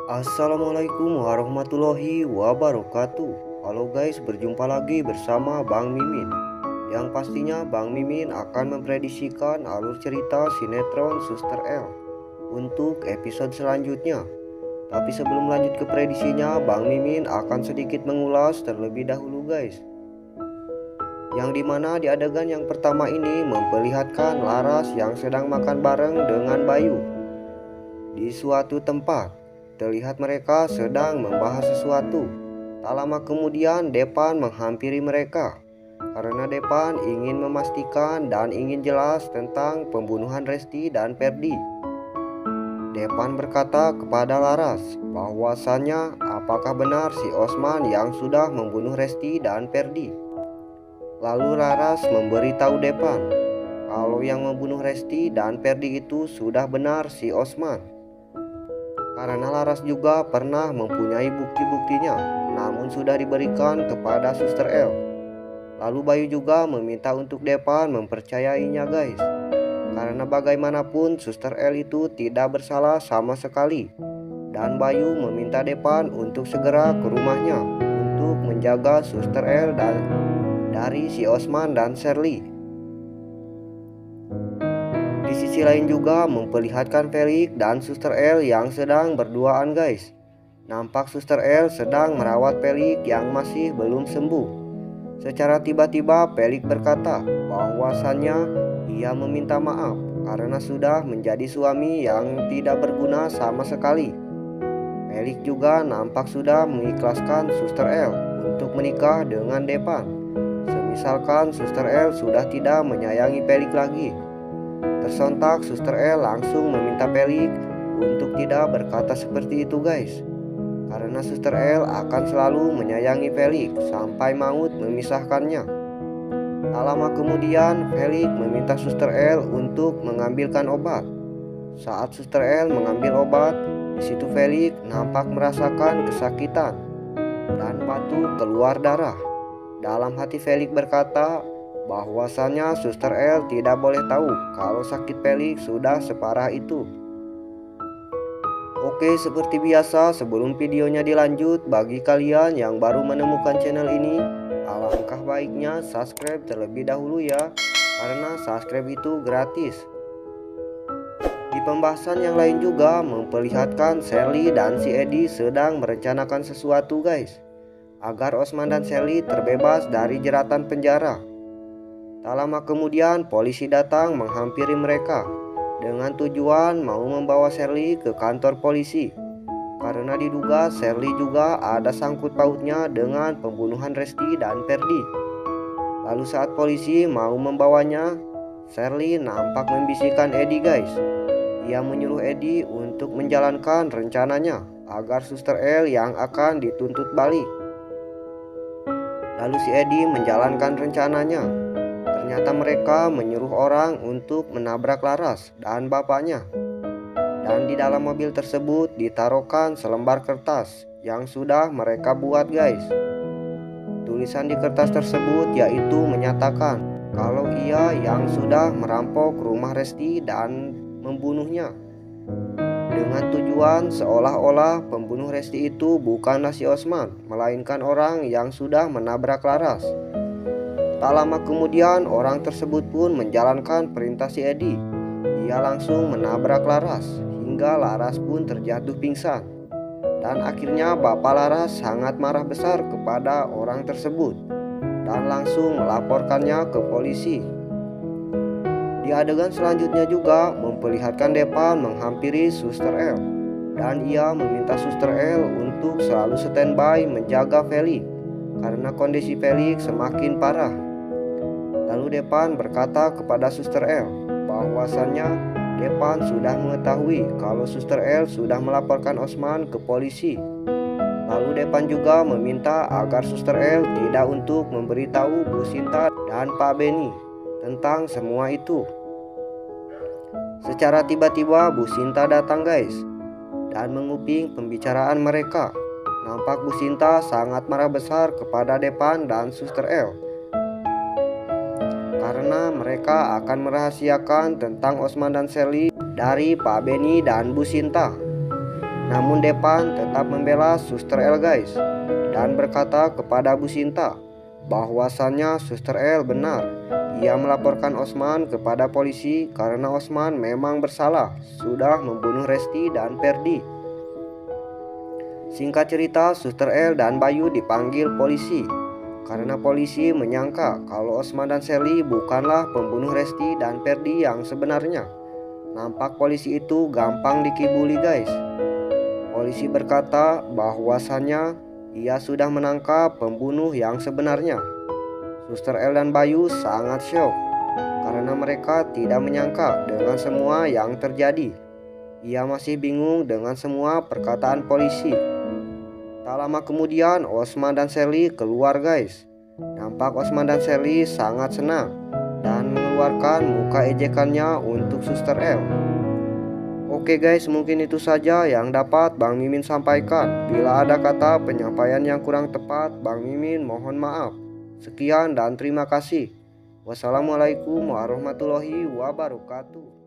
Assalamualaikum warahmatullahi wabarakatuh. Halo guys, berjumpa lagi bersama Bang Mimin. Yang pastinya Bang Mimin akan memprediksikan alur cerita sinetron Suster L untuk episode selanjutnya. Tapi sebelum lanjut ke prediksinya, Bang Mimin akan sedikit mengulas terlebih dahulu guys. Yang dimana di adegan yang pertama ini memperlihatkan Laras yang sedang makan bareng dengan Bayu di suatu tempat. Terlihat mereka sedang membahas sesuatu. Tak lama kemudian Depan menghampiri mereka karena Depan ingin memastikan dan ingin jelas tentang pembunuhan Resti dan Ferdi. Depan berkata kepada Laras bahwasannya apakah benar si Osman yang sudah membunuh Resti dan Ferdi. Lalu Laras memberitahu Depan kalau yang membunuh Resti dan Ferdi itu sudah benar si Osman. Karena Laras juga pernah mempunyai bukti-buktinya, namun sudah diberikan kepada Suster L. Lalu Bayu juga meminta untuk Depan mempercayainya guys. Karena bagaimanapun Suster L itu tidak bersalah sama sekali. Dan Bayu meminta Depan untuk segera ke rumahnya untuk menjaga Suster L dari si Osman dan Shirley. Di sisi lain juga memperlihatkan Felix dan Suster L yang sedang berduaan guys. Nampak Suster L sedang merawat Felix yang masih belum sembuh. Secara tiba-tiba Felix berkata bahwasannya ia meminta maaf karena sudah menjadi suami yang tidak berguna sama sekali. Felix juga nampak sudah mengikhlaskan Suster L untuk menikah dengan Depan. Semisalkan Suster L sudah tidak menyayangi Felix lagi. Tersontak Suster L langsung meminta Felix untuk tidak berkata seperti itu guys. Karena Suster L akan selalu menyayangi Felix sampai maut memisahkannya. Tak lama kemudian Felix meminta Suster L untuk mengambilkan obat. Saat Suster L mengambil obat, di situ Felix nampak merasakan kesakitan dan batu keluar darah. Dalam hati Felix berkata bahwasannya Suster L tidak boleh tahu kalau sakit Felix sudah separah itu. Oke, seperti biasa sebelum videonya dilanjut, bagi kalian yang baru menemukan channel ini, alangkah baiknya subscribe terlebih dahulu ya, karena subscribe itu gratis. Di pembahasan yang lain juga memperlihatkan Shirley dan si Edi sedang merencanakan sesuatu guys, agar Osman dan Shirley terbebas dari jeratan penjara. Tak lama kemudian polisi datang menghampiri mereka dengan tujuan mau membawa Shirley ke kantor polisi karena diduga Shirley juga ada sangkut pautnya dengan pembunuhan Resti dan Ferdi. Lalu saat polisi mau membawanya, Shirley nampak membisikkan Edi guys. Ia menyuruh Edi untuk menjalankan rencananya agar Suster L yang akan dituntut balik. Lalu si Edi menjalankan rencananya. Ternyata mereka menyuruh orang untuk menabrak Laras dan bapaknya. Dan di dalam mobil tersebut ditaruhkan selembar kertas yang sudah mereka buat guys. Tulisan di kertas tersebut yaitu menyatakan kalau ia yang sudah merampok rumah Resti dan membunuhnya. Dengan tujuan seolah-olah pembunuh Resti itu bukanlah si Osman, melainkan orang yang sudah menabrak Laras. Tak lama kemudian orang tersebut pun menjalankan perintah si Edi. Ia langsung menabrak Laras hingga Laras pun terjatuh pingsan. Dan akhirnya Bapak Laras sangat marah besar kepada orang tersebut dan langsung melaporkannya ke polisi. Di adegan selanjutnya juga memperlihatkan Depan menghampiri Suster L dan ia meminta Suster L untuk selalu standby menjaga Felix karena kondisi Felix semakin parah. Lalu Depan berkata kepada Suster L bahwasannya Depan sudah mengetahui kalau Suster L sudah melaporkan Osman ke polisi. Lalu Depan juga meminta agar Suster L tidak untuk memberitahu Bu Sinta dan Pak Benny tentang semua itu. Secara tiba-tiba Bu Sinta datang guys dan menguping pembicaraan mereka. Nampak Bu Sinta sangat marah besar kepada Depan dan Suster L karena mereka akan merahasiakan tentang Osman dan Shirley dari Pak Benny dan Bu Sinta. Namun Depan tetap membela Suster L guys, dan berkata kepada Bu Sinta bahwasannya Suster L benar. Ia melaporkan Osman kepada polisi karena Osman memang bersalah sudah membunuh Resti dan Ferdi. Singkat cerita, Suster L dan Bayu dipanggil polisi karena polisi menyangka kalau Osman dan Sally bukanlah pembunuh Resti dan Ferdi yang sebenarnya. Nampak polisi itu gampang dikibuli guys. Polisi berkata bahwasannya ia sudah menangkap pembunuh yang sebenarnya. Suster L dan Bayu sangat syok karena mereka tidak menyangka dengan semua yang terjadi. Ia masih bingung dengan semua perkataan polisi. Tak lama kemudian Osman dan Sally keluar guys. Nampak Osman dan Sally sangat senang dan mengeluarkan muka ejekannya untuk Suster L. Oke guys, mungkin itu saja yang dapat Bang Mimin sampaikan. Bila ada kata penyampaian yang kurang tepat, Bang Mimin mohon maaf. Sekian dan terima kasih. Wassalamualaikum warahmatullahi wabarakatuh.